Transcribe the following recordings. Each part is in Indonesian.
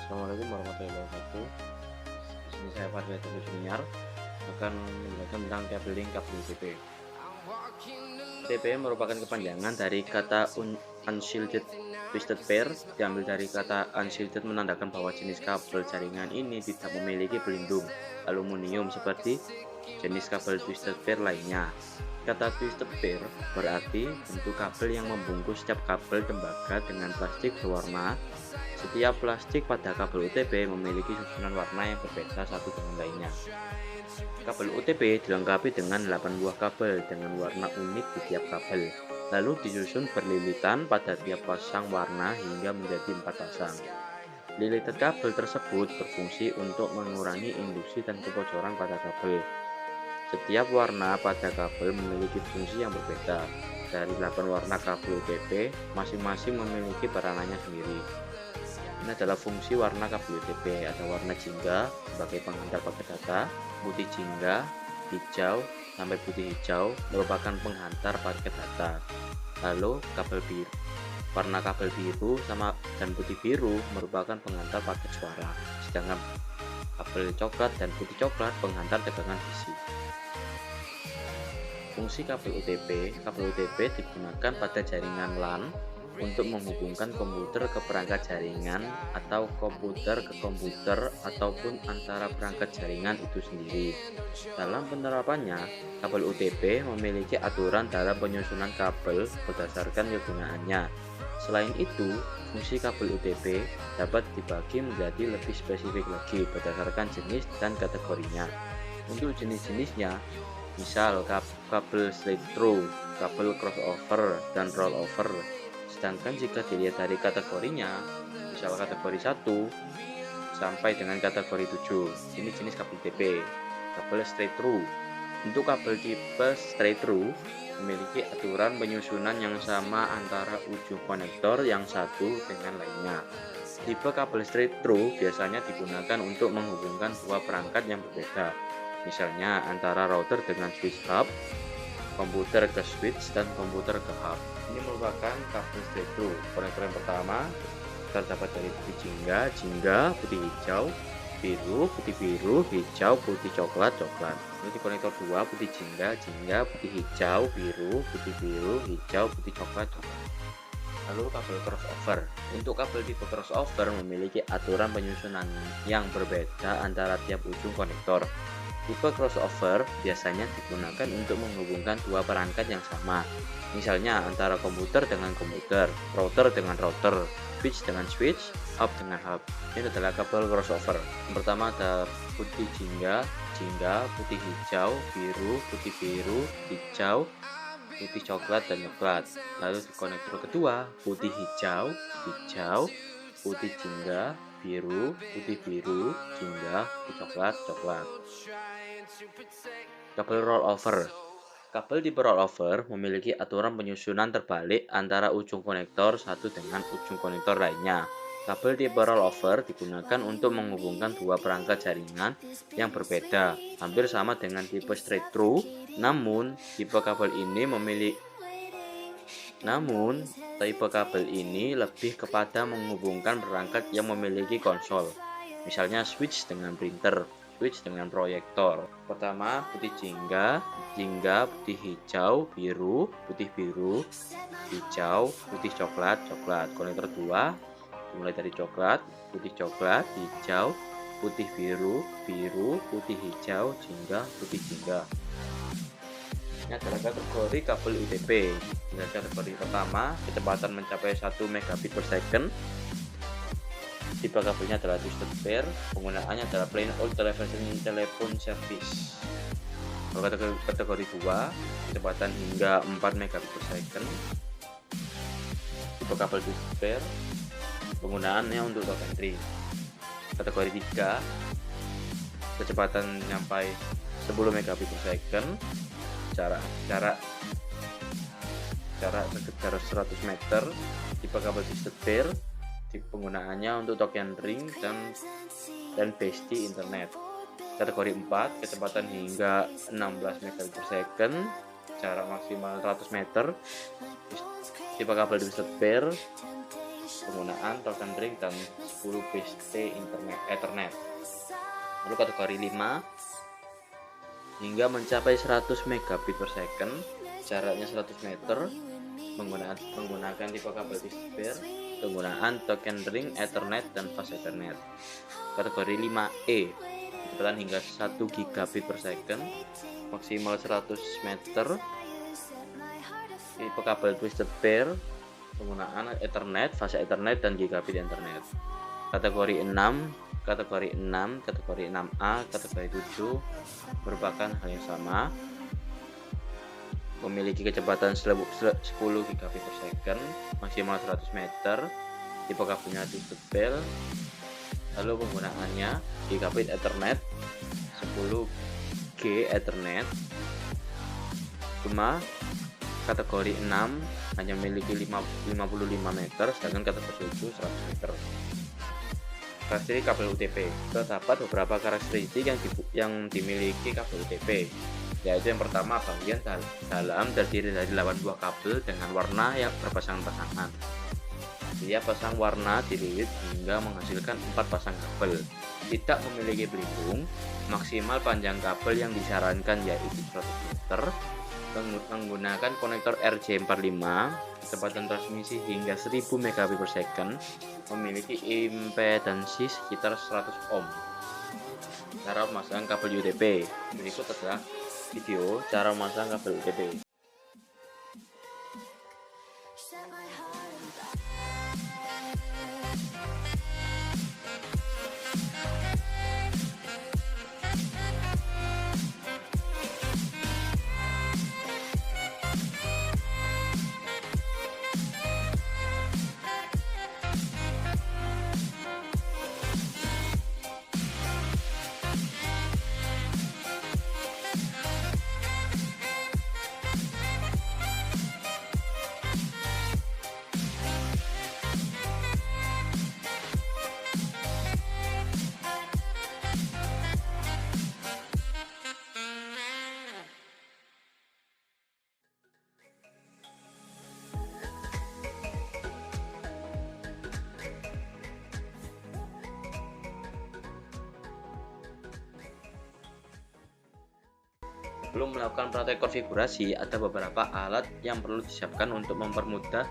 Assalamualaikum warahmatullahi wabarakatuh. Di sini saya Fadil Junior akan menjelaskan tentang cabling kabel UTP. UTP merupakan kepanjangan dari kata unshielded twisted pair, diambil dari kata unshielded menandakan bahwa jenis kabel jaringan ini tidak memiliki pelindung aluminium seperti jenis kabel twisted pair lainnya. Kata twisted pair berarti bentuk kabel yang membungkus setiap kabel tembaga dengan plastik berwarna. Setiap plastik pada kabel UTP memiliki susunan warna yang berbeda satu dengan lainnya. Kabel UTP dilengkapi dengan 8 buah kabel dengan warna unik di tiap kabel, lalu disusun berlilitan pada tiap pasang warna hingga menjadi 4 pasang. Lilitan kabel tersebut berfungsi untuk mengurangi induksi dan kebocoran pada kabel. Setiap warna pada kabel memiliki fungsi yang berbeda. Dari 8 warna kabel UTP, masing-masing memiliki peranannya sendiri. Ini adalah fungsi warna kabel UTP. Ada warna jingga sebagai penghantar paket data, putih jingga, hijau sampai putih hijau merupakan penghantar paket data. Lalu kabel biru, warna kabel biru sama dan putih biru merupakan penghantar paket suara. Sedangkan kabel coklat dan putih coklat penghantar tegangan DC. Fungsi kabel UTP digunakan pada jaringan LAN untuk menghubungkan komputer ke perangkat jaringan atau komputer ke komputer ataupun antara perangkat jaringan itu sendiri. Dalam penerapannya, kabel UTP memiliki aturan dalam penyusunan kabel berdasarkan kegunaannya. Selain itu, fungsi kabel UTP dapat dibagi menjadi lebih spesifik lagi berdasarkan jenis dan kategorinya. Untuk jenis-jenisnya, misal kabel straight through, kabel crossover, dan rollover. Sedangkan jika dilihat dari kategorinya, misal kategori 1 sampai dengan kategori 7, ini jenis kabel UTP. Kabel straight through. Untuk kabel tipe straight through memiliki aturan penyusunan yang sama antara ujung konektor yang satu dengan lainnya. Tipe kabel straight through biasanya digunakan untuk menghubungkan dua perangkat yang berbeda, misalnya antara router dengan switch hub, komputer ke switch, dan komputer ke hub. Ini merupakan kabel straight through. Konektor yang pertama terdapat dari putih jingga, putih hijau, biru, putih biru, hijau, putih coklat. Lalu di konektor 2 putih jingga, putih hijau, biru, hijau, putih coklat. Lalu kabel crossover. Untuk kabel tipe crossover memiliki aturan penyusunan yang berbeda antara tiap ujung konektor. Tipe crossover biasanya digunakan untuk menghubungkan dua perangkat yang sama, misalnya antara komputer dengan komputer, router dengan router, switch dengan switch, hub dengan hub. Ini adalah kabel crossover. Yang pertama ada putih jingga, putih hijau, biru, hijau, putih coklat, dan coklat. Lalu di konektor kedua putih hijau, putih jingga, biru, jingga, putih coklat. Kabel rollover. Kabel tipe rollover memiliki aturan penyusunan terbalik antara ujung konektor satu dengan ujung konektor lainnya. Kabel tipe rollover digunakan untuk menghubungkan dua perangkat jaringan yang berbeda, hampir sama dengan tipe straight through, namun tipe kabel ini lebih kepada menghubungkan perangkat yang memiliki konsol, misalnya switch dengan printer, switch dengan proyektor. Pertama putih jingga, putih hijau, biru, hijau, putih coklat. Konektor 2 dimulai dari coklat, putih coklat, hijau, putih biru, putih hijau, putih jingga. Ini adalah kategori kabel UTP. Pada kategori pertama, kecepatan mencapai 1 megabit per second. Tipe kabelnya adalah twisted pair. Penggunaannya adalah plain old telephone service. Kalau kategori 2, kecepatan hingga 4 megabit per second. Tipe kabel twisted pair. Penggunaannya untuk talk and ring. Kategori 3, kecepatan sampai 10 megabit per second. Jarak sekitar 100 meter. Tipe kabel twisted pair. Penggunaannya untuk talk and ring dan basti internet. Kategori 4, kecepatan hingga 16 megabit per second, jarak maksimal 100 meter. Tipe kabel twisted pair. penggunaan token ring dan 10 BST Ethernet. Lalu kategori 5 hingga mencapai 100 megabit per second, jaraknya 100 meter, menggunakan tipe kabel Twisted, penggunaan token ring Ethernet dan fast Ethernet. Kategori 5E kecepatan hingga 1 gigabit per second, maksimal 100 meter, tipe kabel Twisted Pair, penggunaan Ethernet, fast Ethernet dan gigabit Ethernet. Kategori 6, kategori 6A, kategori 7 merupakan hal yang sama, memiliki kecepatan 10 gigabit per second, maksimal 100 meter, tipe kabelnya Twisted Pair, lalu penggunaannya gigabit Ethernet, 10G Ethernet. Cuma kategori 6 hanya memiliki 55 meter, sedangkan kategori 7 100 meter. Karakteristik kabel UTP. Terdapat beberapa karakteristik yang dimiliki kabel UTP, yaitu yang pertama, bagian dalam terdiri dari 8 buah kabel dengan warna yang berpasang-pasangan. Dia pasang warna dililit hingga menghasilkan 4 pasang kabel. Tidak memiliki pelindung. Maksimal panjang kabel yang disarankan yaitu 100 meter. Menggunakan konektor RJ45, kecepatan transmisi hingga 1000 megabit per second, memiliki impedansi sekitar 100 ohm. Cara memasang kabel UTP. Berikut adalah video cara memasang kabel UTP. Sebelum melakukan praktek konfigurasi, ada beberapa alat yang perlu disiapkan untuk mempermudah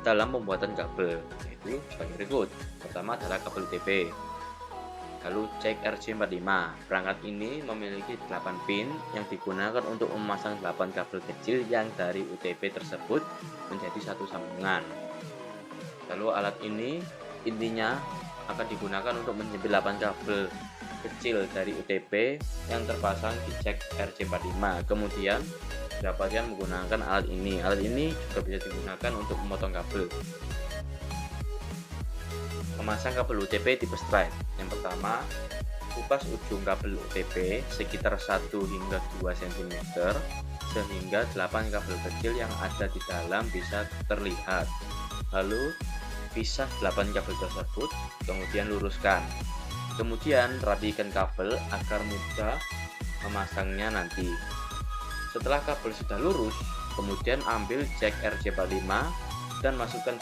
dalam pembuatan kabel, yaitu sebagai berikut. Pertama adalah kabel UTP. Lalu cek RJ45. Perangkat ini memiliki 8 pin yang digunakan untuk memasang 8 kabel kecil yang dari UTP tersebut menjadi satu sambungan. Lalu alat ini intinya akan digunakan untuk menyambung 8 kabel kecil dari UTP yang terpasang di cek RJ45. Kemudian dapatkan menggunakan alat ini. Alat ini juga bisa digunakan untuk memotong kabel. Memasang kabel UTP tipe straight. Yang pertama, kupas ujung kabel UTP sekitar 1 hingga 2 cm sehingga 8 kabel kecil yang ada di dalam bisa terlihat. Lalu pisah 8 kabel tersebut, kemudian luruskan. Kemudian rapikan kabel agar mudah memasangnya nanti. Setelah kabel sudah lurus, kemudian ambil jack RJ45 dan masukkan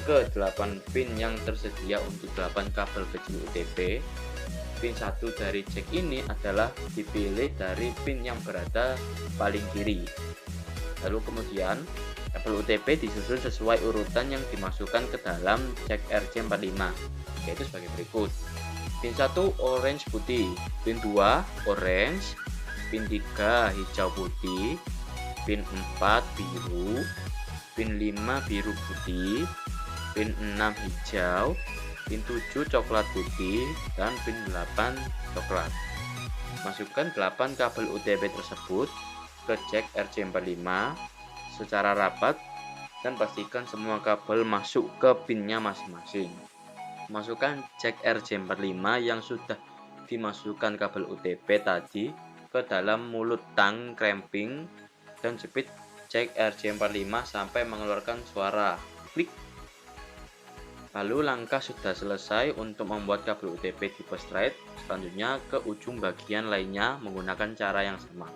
ke 8 pin yang tersedia untuk 8 kabel kecil UTP. Pin 1 dari jack ini adalah dipilih dari pin yang berada paling kiri. Lalu kemudian kabel UTP disusun sesuai urutan yang dimasukkan ke dalam jack RJ45, yaitu sebagai berikut. Pin 1 orange putih, pin 2 orange, pin 3 hijau putih, pin 4 biru, pin 5 biru putih, pin 6 hijau, pin 7 coklat putih, dan pin 8 coklat. Masukkan 8 kabel UTP tersebut ke jack RJ45 secara rapat dan pastikan semua kabel masuk ke pinnya masing-masing. Masukkan jack RJ45 yang sudah dimasukkan kabel UTP tadi ke dalam mulut tang cramping dan jepit jack RJ45 sampai mengeluarkan suara klik. Lalu langkah sudah selesai untuk membuat kabel UTP tipe straight. Selanjutnya ke ujung bagian lainnya menggunakan cara yang sama.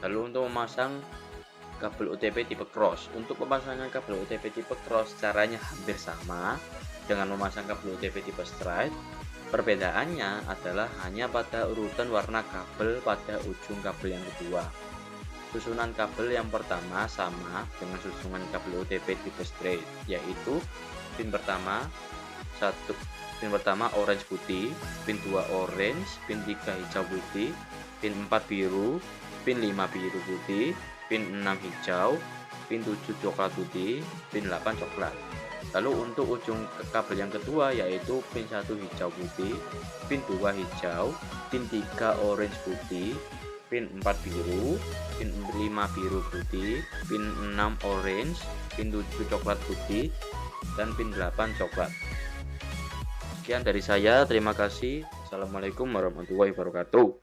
Lalu untuk memasang kabel OTP tipe cross. Untuk pemasangan kabel OTP tipe cross caranya hampir sama dengan memasang kabel OTP tipe straight. Perbedaannya adalah hanya pada urutan warna kabel pada ujung kabel yang kedua. Susunan kabel yang pertama sama dengan susunan kabel OTP tipe straight, yaitu pin pertama orange putih, pin 2 orange, pin 3 hijau putih, pin 4 biru, pin 5 biru putih, pin 6 hijau, pin 7 coklat putih, pin 8 coklat. Lalu untuk ujung kabel yang kedua yaitu pin 1 hijau putih, pin 2 hijau, pin 3 orange putih, pin 4 biru, pin 5 biru putih, pin 6 orange, pin 7 coklat putih, dan pin 8 coklat. Sekian dari saya, terima kasih. Assalamualaikum warahmatullahi wabarakatuh.